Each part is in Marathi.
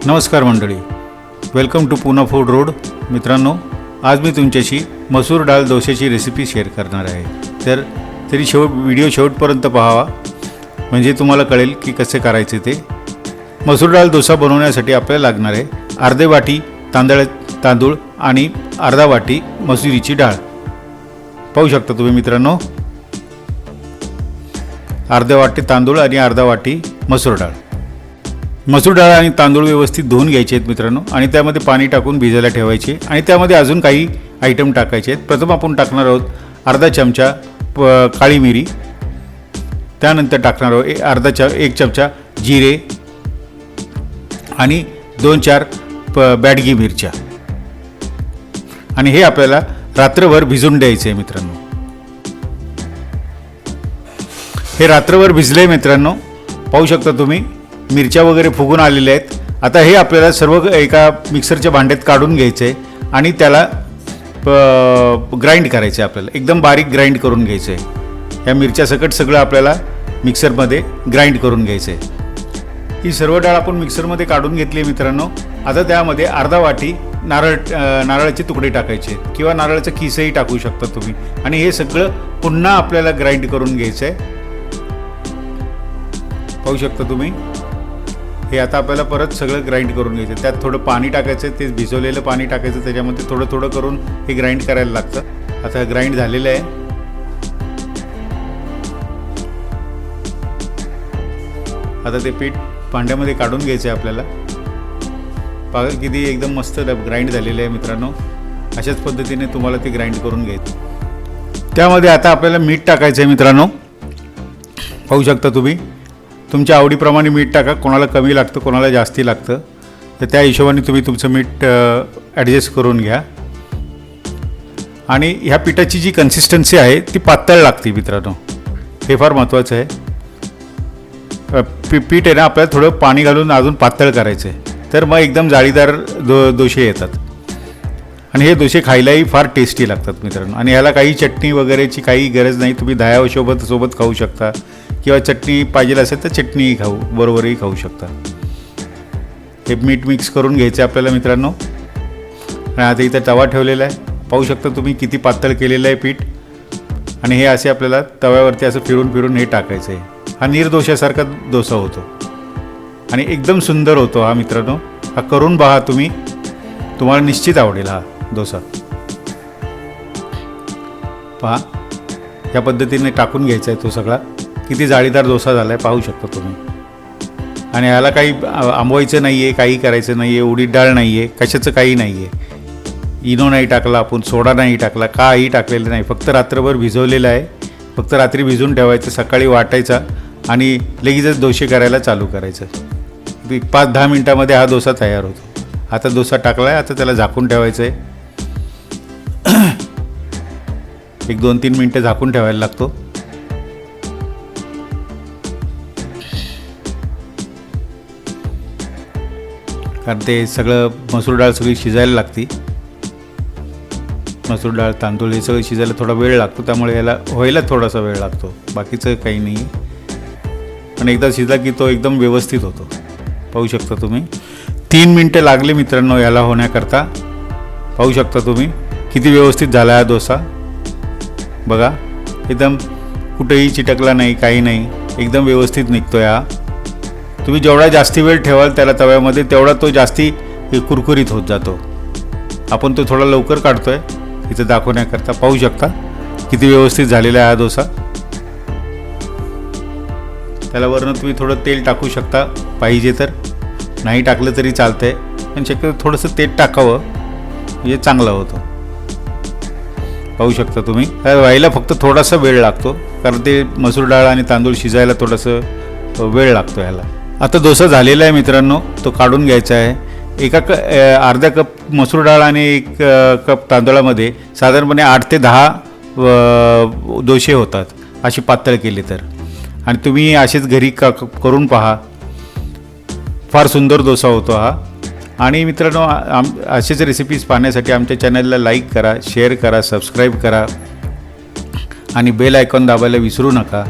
नमस्कार मंडळी, welcome to Poona food road. मित्रांनो, आज मी तुमच्याशी मसूर डाळ डोश्याची रेसिपी शेअर करणार आहे. तर व्हिडिओ शेवटपर्यंत पाहावा, म्हणजे तुम्हाला कळेल की कसे करायचे ते. मसूर डाळ डोसा बनवण्यासाठी आपल्याला लागणार आहे अर्धे वाटी तांदूळ आणि अर्धा वाटी मसुरीची डाळ. पाहू शकता तुम्ही मित्रांनो, अर्ध्या वाटी तांदूळ आणि अर्धा वाटी मसूर डाळ. मसूर डाळ आणि तांदूळ व्यवस्थित धुवून घ्यायचे आहेत मित्रांनो, आणि त्यामध्ये पाणी टाकून भिजायला ठेवायचे. आणि त्यामध्ये अजून काही आयटम टाकायचे आहेत. प्रथम आपण टाकणार आहोत अर्धा चमचा काळी मिरी, त्यानंतर टाकणार आहोत एक चमचा जिरे आणि 2-4 बॅडगी मिरच्या. आणि हे आपल्याला रात्रभर भिजून द्यायचे आहे मित्रांनो. हे रात्रभर भिजले मित्रांनो, पाहू शकता तुम्ही मिरच्या वगैरे फुगून आलेल्या आहेत. आता हे आपल्याला सर्व एका मिक्सरच्या भांड्यात काढून घ्यायचं आहे आणि त्याला ग्राइंड करायचं आहे. आपल्याला एकदम बारीक ग्राइंड करून घ्यायचं आहे. या मिरच्या सकट सगळं आपल्याला मिक्सरमध्ये ग्राइंड करून घ्यायचं आहे. ही सर्व डाळ आपण मिक्सरमध्ये काढून घेतली आहे मित्रांनो. आता त्यामध्ये अर्धा वाटी नारळाचे तुकडे टाकायचे आहेत, किंवा नारळाचं किसही टाकू शकता तुम्ही. आणि हे सगळं पुन्हा आपल्याला ग्राइंड करून घ्यायचं आहे. पाहू शकता तुम्ही, हे आता आपल्याला परत सगळं ग्राइंड करून घ्यायचं. त्यात थोडं पाणी टाकायचं, ते भिजवलेलं पाणी टाकायचं, त्याच्यामध्ये थोडं थोडं करून हे ग्राइंड करायला लागतं. आता ग्राइंड झालेलं आहे. आता ते पीठ भांड्यामध्ये काढून घ्यायचं आहे आपल्याला. बघा किती एकदम मस्त ग्राइंड झालेलं आहे मित्रांनो. अशाच पद्धतीने तुम्हाला ते ग्राइंड करून घ्यायचं. त्यामध्ये आता आपल्याला मीठ टाकायचं आहे मित्रांनो. पाहू शकता तुम्ही, तुमच्या आवडीप्रमाणे मीठ टाका. कोणाला कमी लागतं, कोणाला जास्ती लागतं, तर त्या हिशोबाने तुम्ही तुमचं मीठ ॲडजस्ट करून घ्या. आणि ह्या पिठाची जी कन्सिस्टन्सी आहे ती पातळ लागते मित्रांनो, हे फार महत्त्वाचं आहे. पीठ आहे ना, आपल्याला थोडं पाणी घालून अजून पातळ करायचं आहे, तर मग एकदम जाळीदार डोसे येतात. आणि हे डोसे खायलाही फार टेस्टी लागतात मित्रांनो. आणि ह्याला काही चटणी वगैरेची काही गरज नाही. तुम्ही दह्यासोबत खाऊ शकता, किंवा चटणी पाहिजे असेल तर चटणीही बरोबरही खाऊ शकता. हे मीठ मिक्स करून घ्यायचं आहे आपल्याला मित्रांनो. आणि आता इथं तवा ठेवलेला आहे. पाहू शकता तुम्ही किती पातळ केलेलं आहे पीठ. आणि हे असे आपल्याला तव्यावरती असं फिरून फिरून हे टाकायचं आहे. हा नीरदोशासारखा डोसा होतो आणि एकदम सुंदर होतो हा मित्रांनो. हा करून पहा तुम्ही, तुम्हाला निश्चित आवडेल हा डोसा. पहा, या पद्धतीने टाकून घ्यायचा आहे तो सगळा. किती जाळीदार डोसा झाला आहे पाहू शकता तुम्ही. आणि ह्याला काही आंबवायचं नाही आहे, काही करायचं नाही आहे. उडीद डाळ नाही आहे, कशाचं काही नाही आहे. इनो नाही टाकला आपण, सोडा नाही टाकला, काही टाकलेलं नाही. फक्त रात्रभर भिजवलेलं आहे. फक्त रात्री भिजवून ठेवायचं, सकाळी वाटायचा आणि लगेचच डोसे करायला चालू करायचं. 5-10 मिनटामध्ये हा डोसा तयार होतो. आता डोसा टाकला आहे, आता त्याला झाकून ठेवायचं आहे. 1-2-3 मिनटं झाकून ठेवायला लागतो. कारण ते सगळं मसूर डाळ सगळी शिजायला लागते. मसूर डाळ तांदूळ हे सगळं शिजायला थोडा वेळ लागतो, त्यामुळे याला व्हायला थोडासा वेळ लागतो, बाकीचं काही नाही. पण एकदा शिजला की तो एकदम व्यवस्थित होतो. पाहू शकता तुम्ही 3 मिनटं लागले मित्रांनो याला होण्याकरता. पाहू शकता तुम्ही किती व्यवस्थित झाला हा डोसा. बघा, एकदम कुठेही चिटकला नाही, काही नाही, एकदम व्यवस्थित निघतो हा. तुम्ही जेवढा जास्ती वेळ ठेवाल त्याला तव्यामध्ये, तेवढा तो जास्ती कुरकुरीत होत जातो. आपण तो थोडा लवकर काढतो आहे इथं दाखवण्याकरता. पाहू शकता किती व्यवस्थित झालेला आहे हा डोसा. त्याला वरनं तुम्ही थोडं तेल टाकू शकता पाहिजे तर, नाही टाकलं तरी चालतं आहे. पण शक्यतो थोडंसं तेल टाकावं म्हणजे चांगलं होतं. पाहू शकता तुम्ही, व्हायला फक्त थोडासा वेळ लागतो, कारण ते मसूर डाळ आणि तांदूळ शिजायला थोडंसं वेळ लागतो ह्याला. आता डोसा झालेला आहे मित्रांनो, तो काढून घ्यायचा आहे. अर्धा कप मसूर डाळ आणि 1 कप तांदळामध्ये साधारणपणे 8 ते 10 डोसे होतात, अशी पातळ केली तर. आणि तुम्ही असेच घरी करून पहा, फार सुंदर डोसा होतो हा. आणि मित्रांनो, असेच रेसिपीज पाहण्यासाठी आमच्या चॅनलला लाईक करा, शेअर करा, सबस्क्राईब करा आणि बेल आयकॉन दाबायला विसरू नका.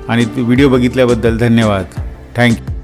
आणि व्हिडिओ बघितल्याबद्दल धन्यवाद. थँक्यू.